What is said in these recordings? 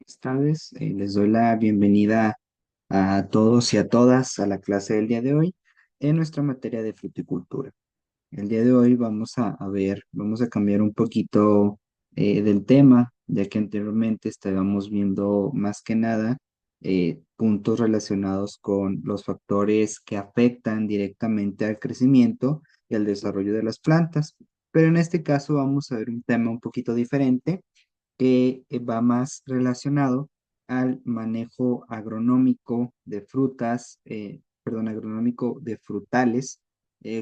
Buenas tardes, les doy la bienvenida a todos y a todas a la clase del día de hoy en nuestra materia de fruticultura. El día de hoy vamos a cambiar un poquito del tema, ya que anteriormente estábamos viendo más que nada puntos relacionados con los factores que afectan directamente al crecimiento y al desarrollo de las plantas. Pero en este caso vamos a ver un tema un poquito diferente que va más relacionado al manejo agronómico de frutas, agronómico de frutales,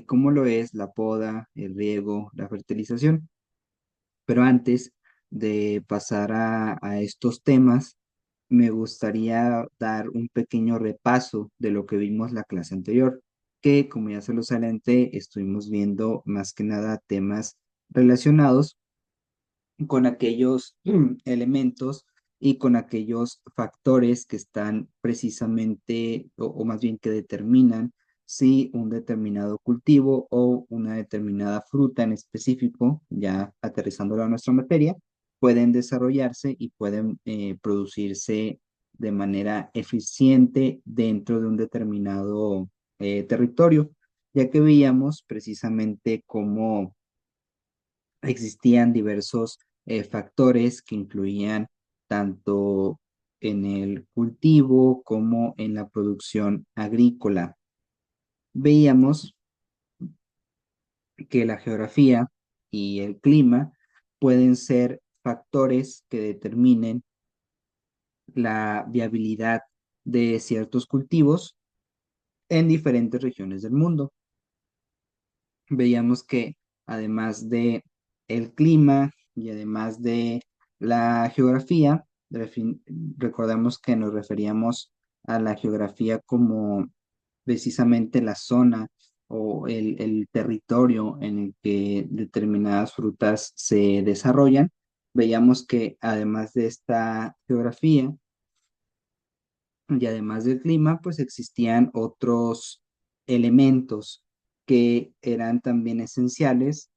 como lo es la poda, el riego, la fertilización. Pero antes de pasar a estos temas, me gustaría dar un pequeño repaso de lo que vimos la clase anterior, que como ya se los adelanté, estuvimos viendo más que nada temas relacionados con aquellos elementos y con aquellos factores que están precisamente, o más bien que determinan si un determinado cultivo o una determinada fruta en específico, ya aterrizándolo a nuestra materia, pueden desarrollarse y pueden producirse de manera eficiente dentro de un determinado territorio, ya que veíamos precisamente cómo existían diversos factores que influían tanto en el cultivo como en la producción agrícola. Veíamos que la geografía y el clima pueden ser factores que determinen la viabilidad de ciertos cultivos en diferentes regiones del mundo. Veíamos que además de el clima y además de la geografía, recordamos que nos referíamos a la geografía como precisamente la zona o el territorio en el que determinadas frutas se desarrollan. Veíamos que además de esta geografía, y además del clima, pues existían otros elementos que eran también esenciales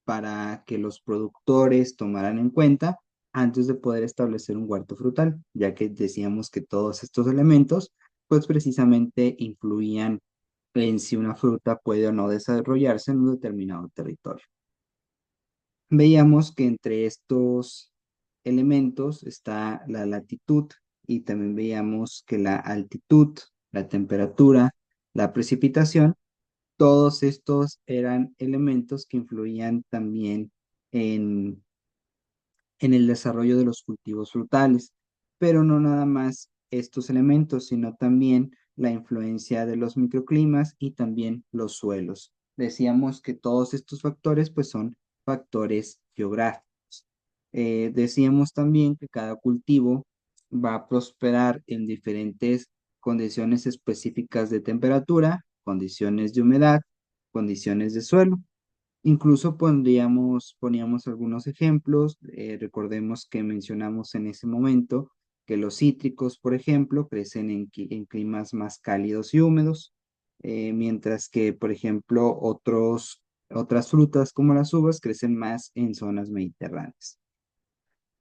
para que los productores tomaran en cuenta antes de poder establecer un huerto frutal, ya que decíamos que todos estos elementos, pues precisamente influían en si una fruta puede o no desarrollarse en un determinado territorio. Veíamos que entre estos elementos está la latitud y también veíamos que la altitud, la temperatura, la precipitación, todos estos eran elementos que influían también en, en el desarrollo de los cultivos frutales, pero no nada más estos elementos, sino también la influencia de los microclimas y también los suelos. Decíamos que todos estos factores pues son factores geográficos. Decíamos también que cada cultivo va a prosperar en diferentes condiciones específicas de temperatura, condiciones de humedad, condiciones de suelo. Incluso poníamos algunos ejemplos. Recordemos que mencionamos en ese momento que los cítricos, por ejemplo, crecen en climas más cálidos y húmedos, mientras que, por ejemplo, otras frutas como las uvas crecen más en zonas mediterráneas.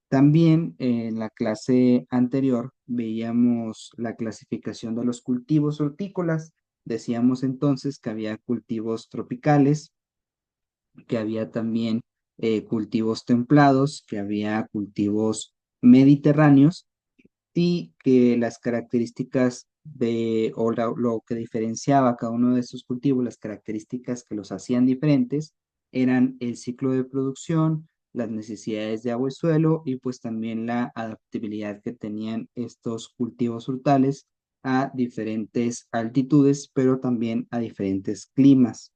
También en la clase anterior veíamos la clasificación de los cultivos hortícolas. Decíamos entonces que había cultivos tropicales, que había también cultivos templados, que había cultivos mediterráneos y que las características lo que diferenciaba a cada uno de estos cultivos, las características que los hacían diferentes, eran el ciclo de producción, las necesidades de agua y suelo y pues también la adaptabilidad que tenían estos cultivos frutales a diferentes altitudes, pero también a diferentes climas.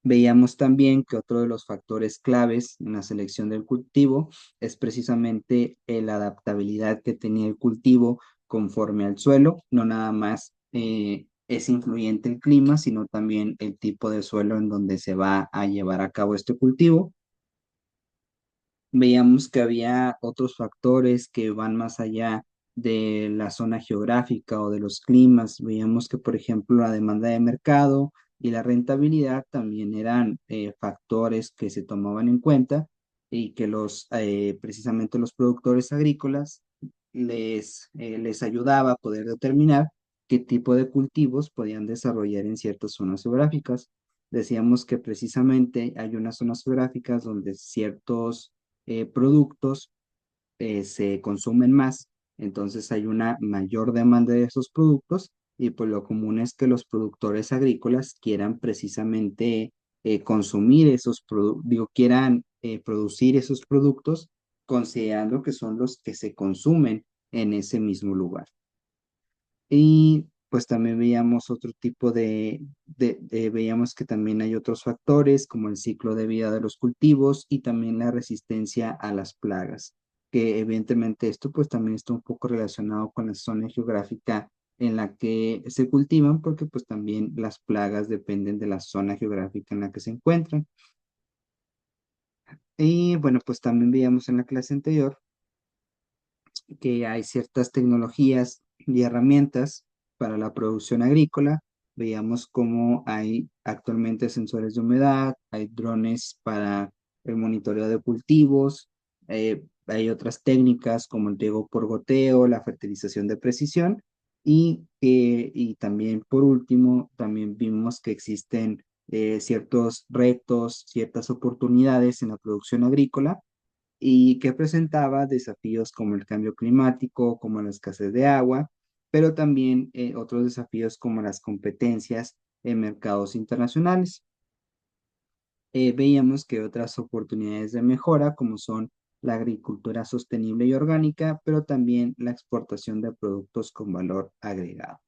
Veíamos también que otro de los factores claves en la selección del cultivo es precisamente la adaptabilidad que tenía el cultivo conforme al suelo. No nada más es influyente el clima, sino también el tipo de suelo en donde se va a llevar a cabo este cultivo. Veíamos que había otros factores que van más allá de la zona geográfica o de los climas. Veíamos que, por ejemplo, la demanda de mercado y la rentabilidad también eran factores que se tomaban en cuenta y que precisamente los productores agrícolas les ayudaba a poder determinar qué tipo de cultivos podían desarrollar en ciertas zonas geográficas. Decíamos que precisamente hay unas zonas geográficas donde ciertos productos se consumen más, entonces hay una mayor demanda de esos productos y pues lo común es que los productores agrícolas quieran precisamente consumir esos productos, digo, quieran producir esos productos considerando que son los que se consumen en ese mismo lugar. Y pues también veíamos otro tipo veíamos que también hay otros factores como el ciclo de vida de los cultivos y también la resistencia a las plagas, que evidentemente esto pues también está un poco relacionado con la zona geográfica en la que se cultivan, porque pues también las plagas dependen de la zona geográfica en la que se encuentran. Y bueno, pues también veíamos en la clase anterior que hay ciertas tecnologías y herramientas para la producción agrícola. Veíamos cómo hay actualmente sensores de humedad, hay drones para el monitoreo de cultivos, hay otras técnicas como el riego por goteo, la fertilización de precisión y también por último, también vimos que existen ciertos retos, ciertas oportunidades en la producción agrícola y que presentaba desafíos como el cambio climático, como la escasez de agua, pero también otros desafíos como las competencias en mercados internacionales. Veíamos que otras oportunidades de mejora, como son la agricultura sostenible y orgánica, pero también la exportación de productos con valor agregado.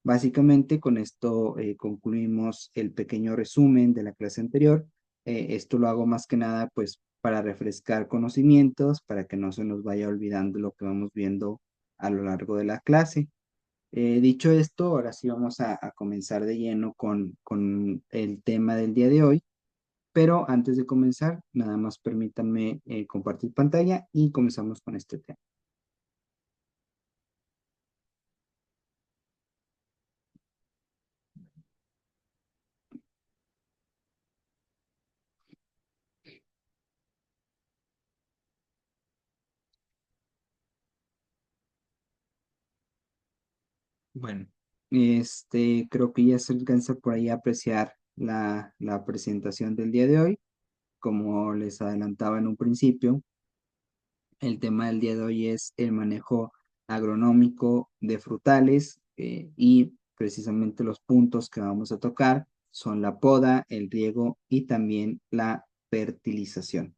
Básicamente con esto concluimos el pequeño resumen de la clase anterior. Esto lo hago más que nada pues para refrescar conocimientos, para que no se nos vaya olvidando lo que vamos viendo a lo largo de la clase. Dicho esto, ahora sí vamos a comenzar de lleno con el tema del día de hoy, pero antes de comenzar, nada más permítanme compartir pantalla y comenzamos con este tema. Bueno, creo que ya se alcanza por ahí a apreciar la presentación del día de hoy. Como les adelantaba en un principio, el tema del día de hoy es el manejo agronómico de frutales y precisamente los puntos que vamos a tocar son la poda, el riego y también la fertilización.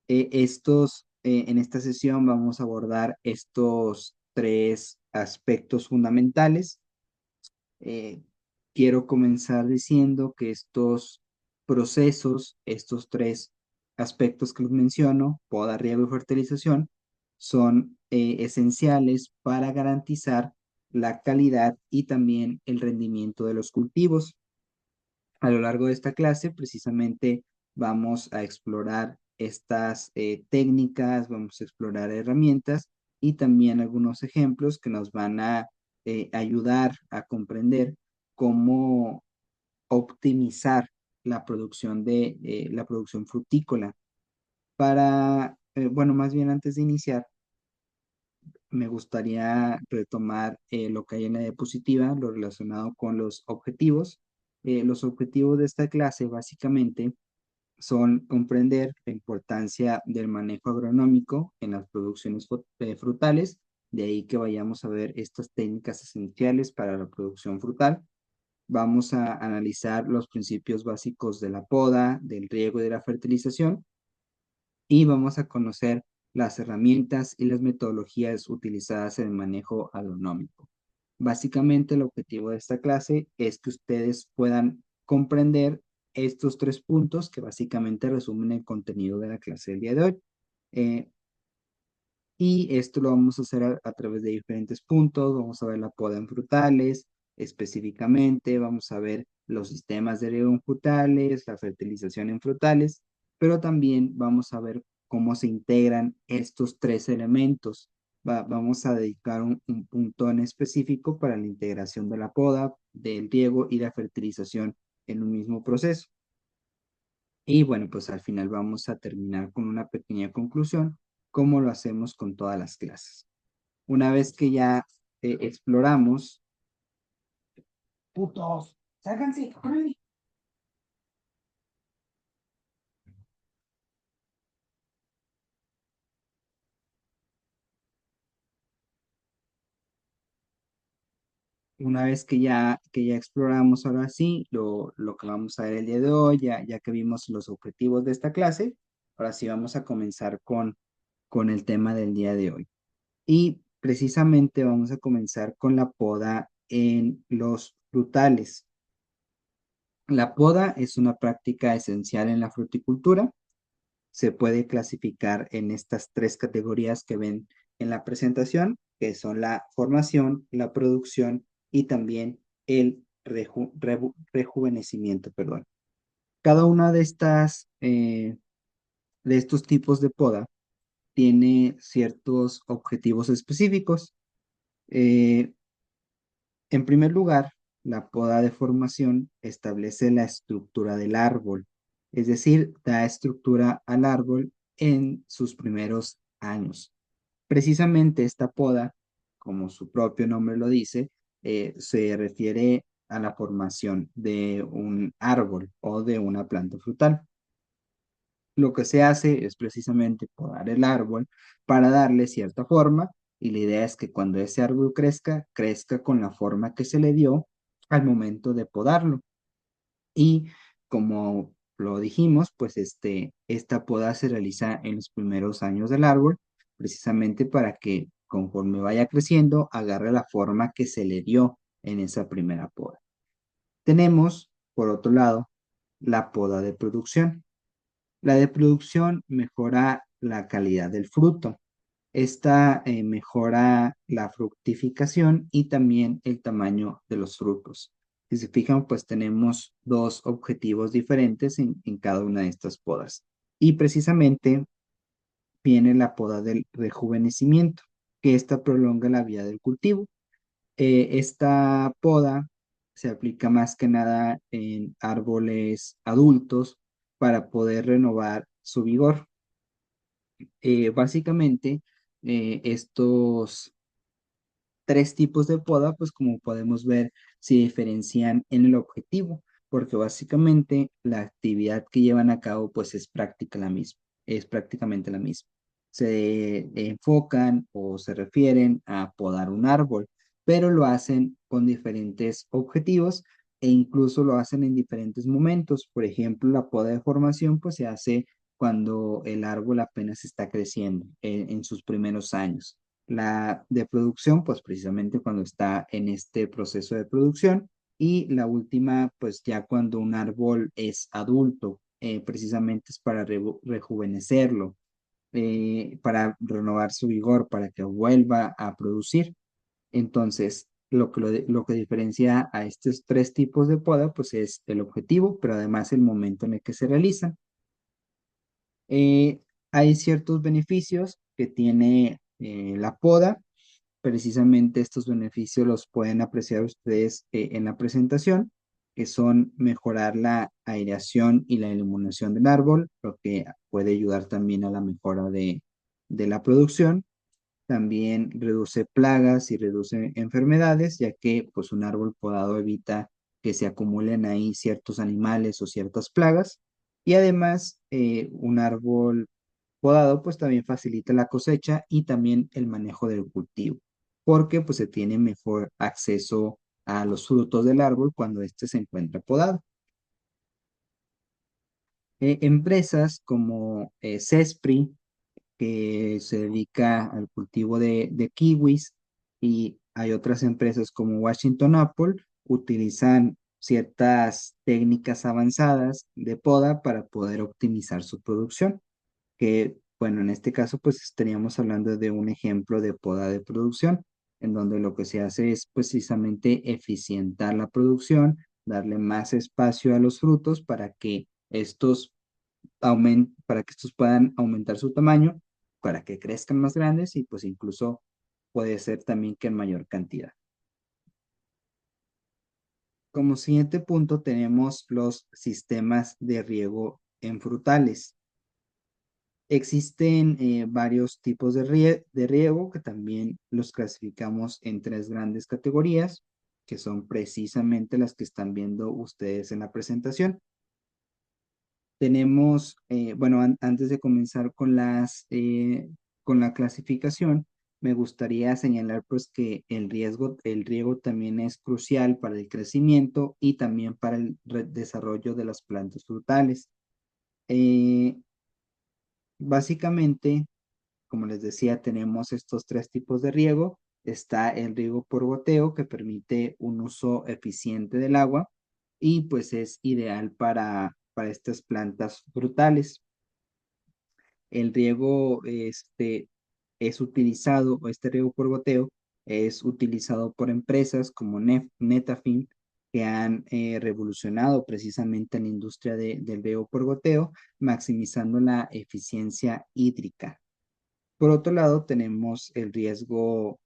En esta sesión vamos a abordar estos tres aspectos fundamentales. Eh, Quiero comenzar diciendo que estos procesos, estos tres aspectos que les menciono, poda, riego y fertilización, son esenciales para garantizar la calidad y también el rendimiento de los cultivos. A lo largo de esta clase, precisamente vamos a explorar estas técnicas, vamos a explorar herramientas y también algunos ejemplos que nos van a ayudar a comprender cómo optimizar la producción frutícola. Bueno, más bien antes de iniciar, me gustaría retomar lo que hay en la diapositiva, lo relacionado con los objetivos. Los objetivos de esta clase básicamente son comprender la importancia del manejo agronómico en las producciones frutales, de ahí que vayamos a ver estas técnicas esenciales para la producción frutal. Vamos a analizar los principios básicos de la poda, del riego y de la fertilización y vamos a conocer las herramientas y las metodologías utilizadas en el manejo agronómico. Básicamente, el objetivo de esta clase es que ustedes puedan comprender estos tres puntos que básicamente resumen el contenido de la clase del día de hoy. Eh, y esto lo vamos a hacer a través de diferentes puntos. Vamos a ver la poda en frutales específicamente, vamos a ver los sistemas de riego en frutales, la fertilización en frutales, pero también vamos a ver cómo se integran estos tres elementos. Vamos a dedicar un punto en específico para la integración de la poda, del riego y la fertilización en un mismo proceso. Y bueno, pues al final vamos a terminar con una pequeña conclusión, como lo hacemos con todas las clases. Una vez que ya exploramos, putos, ságanse, órale. Una vez que ya exploramos ahora sí lo que vamos a ver el día de hoy, ya que vimos los objetivos de esta clase, ahora sí vamos a comenzar con el tema del día de hoy. Y precisamente vamos a comenzar con la poda en los frutales. La poda es una práctica esencial en la fruticultura. Se puede clasificar en estas tres categorías que ven en la presentación, que son la formación, la producción y también el rejuvenecimiento, perdón. Cada una de estos tipos de poda tiene ciertos objetivos específicos. Eh, En primer lugar, la poda de formación establece la estructura del árbol, es decir, da estructura al árbol en sus primeros años. Precisamente esta poda, como su propio nombre lo dice, se refiere a la formación de un árbol o de una planta frutal. Lo que se hace es precisamente podar el árbol para darle cierta forma y la idea es que cuando ese árbol crezca, crezca con la forma que se le dio al momento de podarlo. Y como lo dijimos, pues esta poda se realiza en los primeros años del árbol, precisamente para que conforme vaya creciendo, agarre la forma que se le dio en esa primera poda. Tenemos, por otro lado, la poda de producción. La de producción mejora la calidad del fruto. Esta mejora la fructificación y también el tamaño de los frutos. Si se fijan, pues tenemos dos objetivos diferentes en cada una de estas podas. Y precisamente viene la poda del rejuvenecimiento, que esta prolonga la vida del cultivo. Esta poda se aplica más que nada en árboles adultos para poder renovar su vigor. Básicamente, estos tres tipos de poda, pues como podemos ver, se diferencian en el objetivo, porque básicamente la actividad que llevan a cabo, pues es prácticamente la misma. Se enfocan o se refieren a podar un árbol, pero lo hacen con diferentes objetivos e incluso lo hacen en diferentes momentos. Por ejemplo, la poda de formación, pues se hace cuando el árbol apenas está creciendo, en sus primeros años. La de producción, pues precisamente cuando está en este proceso de producción. Y la última, pues ya cuando un árbol es adulto, precisamente es para rejuvenecerlo, para renovar su vigor, para que vuelva a producir. Entonces, lo que diferencia a estos tres tipos de poda, pues es el objetivo, pero además el momento en el que se realizan. Eh, Hay ciertos beneficios que tiene la poda. Precisamente estos beneficios los pueden apreciar ustedes en la presentación, que son mejorar la aireación y la iluminación del árbol, lo que puede ayudar también a la mejora de la producción. También reduce plagas y reduce enfermedades, ya que pues un árbol podado evita que se acumulen ahí ciertos animales o ciertas plagas. Y además, un árbol podado pues también facilita la cosecha y también el manejo del cultivo, porque pues se tiene mejor acceso a los frutos del árbol cuando éste se encuentra podado. Empresas como Cespri, que se dedica al cultivo de kiwis, y hay otras empresas como Washington Apple, utilizan ciertas técnicas avanzadas de poda para poder optimizar su producción, que, bueno, en este caso, pues estaríamos hablando de un ejemplo de poda de producción, en donde lo que se hace es precisamente eficientar la producción, darle más espacio a los frutos para que estos puedan aumentar su tamaño, para que crezcan más grandes y pues incluso puede ser también que en mayor cantidad. Como siguiente punto tenemos los sistemas de riego en frutales. Existen varios tipos de riego que también los clasificamos en tres grandes categorías, que son precisamente las que están viendo ustedes en la presentación. Tenemos, bueno, antes de comenzar con con la clasificación, me gustaría señalar pues que el riego también es crucial para el crecimiento y también para el desarrollo de las plantas frutales. Eh, Básicamente, como les decía, tenemos estos tres tipos de riego. Está el riego por goteo, que permite un uso eficiente del agua y pues es ideal para estas plantas frutales. El riego es utilizado, o este riego por goteo, es utilizado por empresas como Netafim, que han revolucionado precisamente la industria del riego por goteo, maximizando la eficiencia hídrica. Por otro lado, tenemos el riego,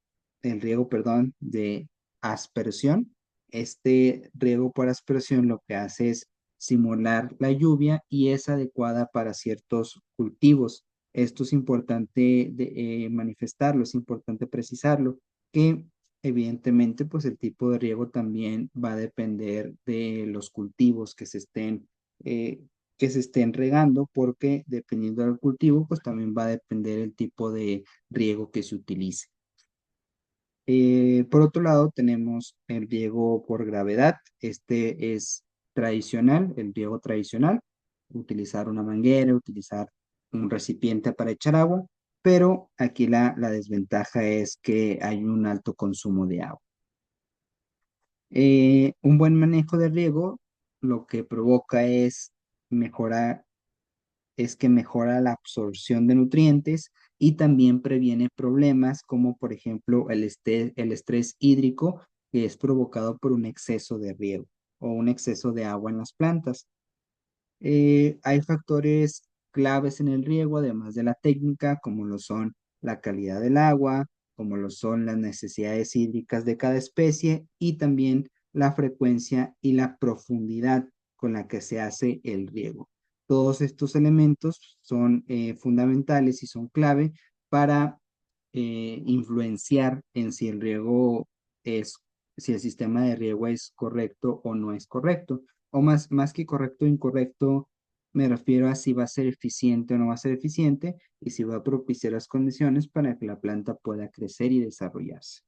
perdón, de aspersión. Este riego por aspersión lo que hace es simular la lluvia y es adecuada para ciertos cultivos. Esto es importante manifestarlo, es importante precisarlo, que evidentemente pues el tipo de riego también va a depender de los cultivos eh, que se estén regando, porque dependiendo del cultivo, pues también va a depender el tipo de riego que se utilice. Por otro lado, tenemos el riego por gravedad. Este es tradicional, el riego tradicional, utilizar una manguera, utilizar un recipiente para echar agua, pero aquí la desventaja es que hay un alto consumo de agua. Un buen manejo de riego lo que provoca mejorar es que mejora la absorción de nutrientes y también previene problemas como por ejemplo el estrés hídrico, que es provocado por un exceso de riego o un exceso de agua en las plantas. Hay factores claves en el riego, además de la técnica, como lo son la calidad del agua, como lo son las necesidades hídricas de cada especie y también la frecuencia y la profundidad con la que se hace el riego. Todos estos elementos son fundamentales y son clave para influenciar en si el riego es, si el sistema de riego es correcto o no es correcto. O más que correcto o incorrecto, me refiero a si va a ser eficiente o no va a ser eficiente y si va a propiciar las condiciones para que la planta pueda crecer y desarrollarse.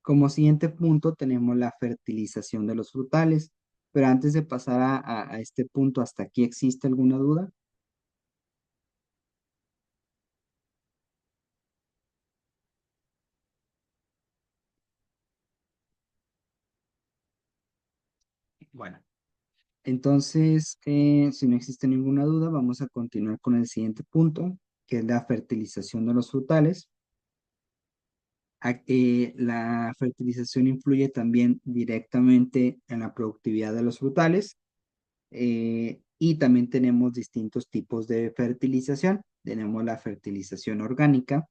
Como siguiente punto tenemos la fertilización de los frutales, pero antes de pasar a este punto, ¿hasta aquí existe alguna duda? Bueno, entonces, si no existe ninguna duda, vamos a continuar con el siguiente punto, que es la fertilización de los frutales. La fertilización influye también directamente en la productividad de los frutales, y también tenemos distintos tipos de fertilización. Tenemos la fertilización orgánica,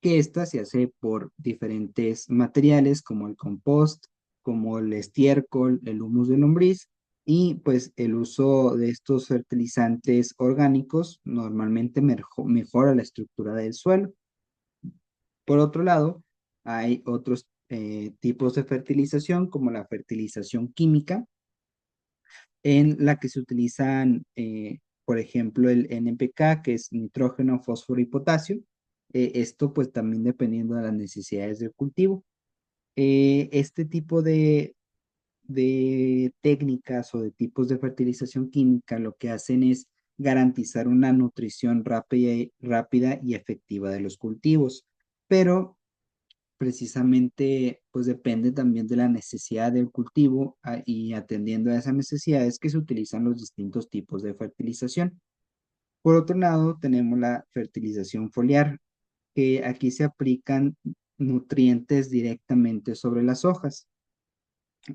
que esta se hace por diferentes materiales como el compost, como el estiércol, el humus de lombriz, y pues el uso de estos fertilizantes orgánicos normalmente mejora la estructura del suelo. Por otro lado, hay otros tipos de fertilización como la fertilización química, en la que se utilizan, por ejemplo, el NPK, que es nitrógeno, fósforo y potasio. Esto pues también dependiendo de las necesidades del cultivo. Este tipo de técnicas o de tipos de fertilización química lo que hacen es garantizar una nutrición rápida y efectiva de los cultivos, pero precisamente pues depende también de la necesidad del cultivo, y atendiendo a esas necesidades que se utilizan los distintos tipos de fertilización. Por otro lado, tenemos la fertilización foliar, que aquí se aplican nutrientes directamente sobre las hojas.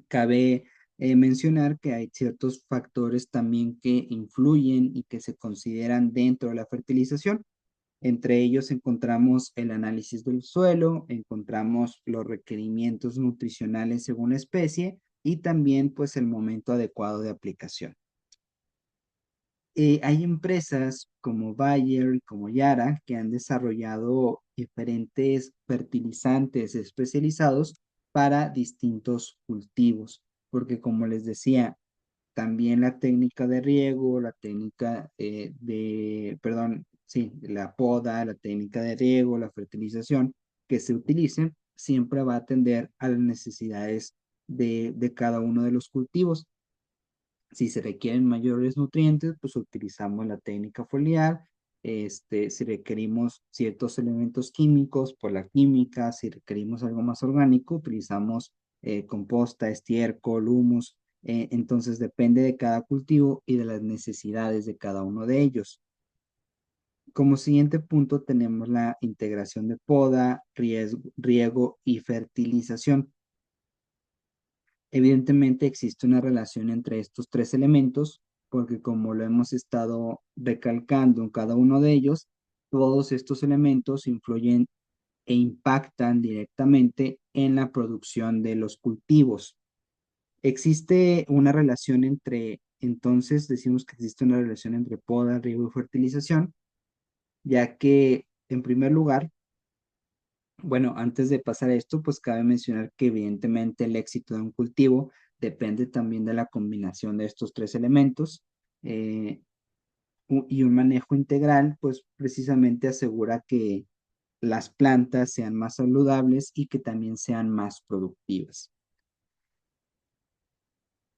Cabe mencionar que hay ciertos factores también que influyen y que se consideran dentro de la fertilización. Entre ellos encontramos el análisis del suelo, encontramos los requerimientos nutricionales según la especie y también pues el momento adecuado de aplicación. Hay empresas como Bayer y como Yara que han desarrollado diferentes fertilizantes especializados para distintos cultivos, porque como les decía, también la técnica de riego, la técnica perdón, sí, la poda, la técnica de riego, la fertilización que se utilicen, siempre va a atender a las necesidades de cada uno de los cultivos. Si se requieren mayores nutrientes, pues utilizamos la técnica foliar. Si requerimos ciertos elementos químicos, por la química. Si requerimos algo más orgánico, utilizamos composta, estiércol, humus. Entonces depende de cada cultivo y de las necesidades de cada uno de ellos. Como siguiente punto tenemos la integración de poda, riego y fertilización. Evidentemente existe una relación entre estos tres elementos, porque como lo hemos estado recalcando en cada uno de ellos, todos estos elementos influyen e impactan directamente en la producción de los cultivos. Existe una relación entonces decimos que existe una relación entre poda, riego y fertilización, ya que en primer lugar, bueno, antes de pasar a esto, pues cabe mencionar que evidentemente el éxito de un cultivo depende también de la combinación de estos tres elementos, eh, y un manejo integral, pues precisamente asegura que las plantas sean más saludables y que también sean más productivas.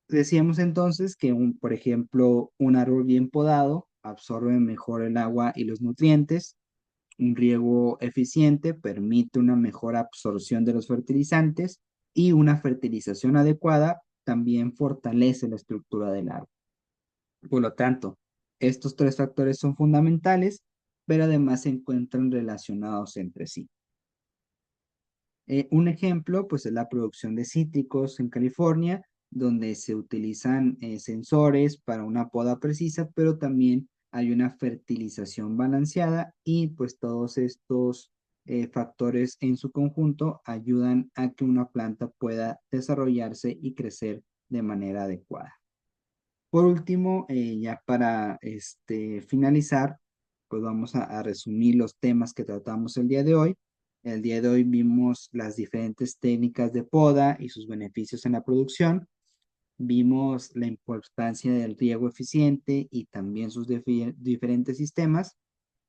Decíamos entonces que por ejemplo, un árbol bien podado absorbe mejor el agua y los nutrientes. Un riego eficiente permite una mejor absorción de los fertilizantes y una fertilización adecuada también fortalece la estructura del árbol. Por lo tanto, estos tres factores son fundamentales, pero además se encuentran relacionados entre sí. Un ejemplo, pues, es la producción de cítricos en California, donde se utilizan sensores para una poda precisa, pero también hay una fertilización balanceada y pues todos estos factores en su conjunto ayudan a que una planta pueda desarrollarse y crecer de manera adecuada. Por último, ya para finalizar, pues vamos a resumir los temas que tratamos el día de hoy. El día de hoy vimos las diferentes técnicas de poda y sus beneficios en la producción. Vimos la importancia del riego eficiente y también sus diferentes sistemas.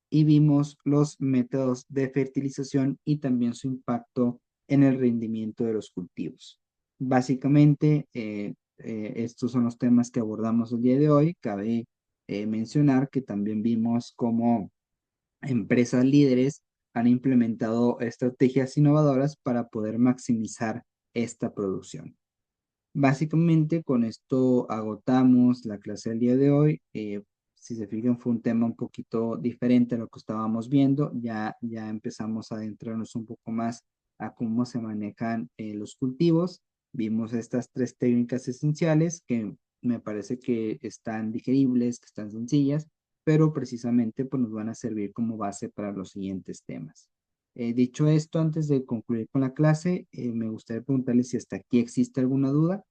Y vimos los métodos de fertilización y también su impacto en el rendimiento de los cultivos. Básicamente, estos son los temas que abordamos el día de hoy. Cabe mencionar que también vimos cómo empresas líderes han implementado estrategias innovadoras para poder maximizar esta producción. Básicamente con esto agotamos la clase del día de hoy. Si se fijan, fue un tema un poquito diferente a lo que estábamos viendo. Ya empezamos a adentrarnos un poco más a cómo se manejan los cultivos. Vimos estas tres técnicas esenciales que me parece que están digeribles, que están sencillas, pero precisamente pues, nos van a servir como base para los siguientes temas. Dicho esto, antes de concluir con la clase, me gustaría preguntarles si hasta aquí existe alguna duda.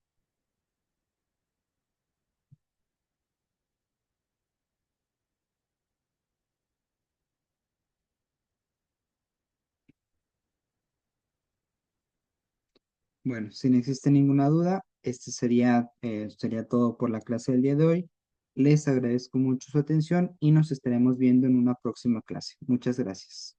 Bueno, si no existe ninguna duda, este sería todo por la clase del día de hoy. Les agradezco mucho su atención y nos estaremos viendo en una próxima clase. Muchas gracias.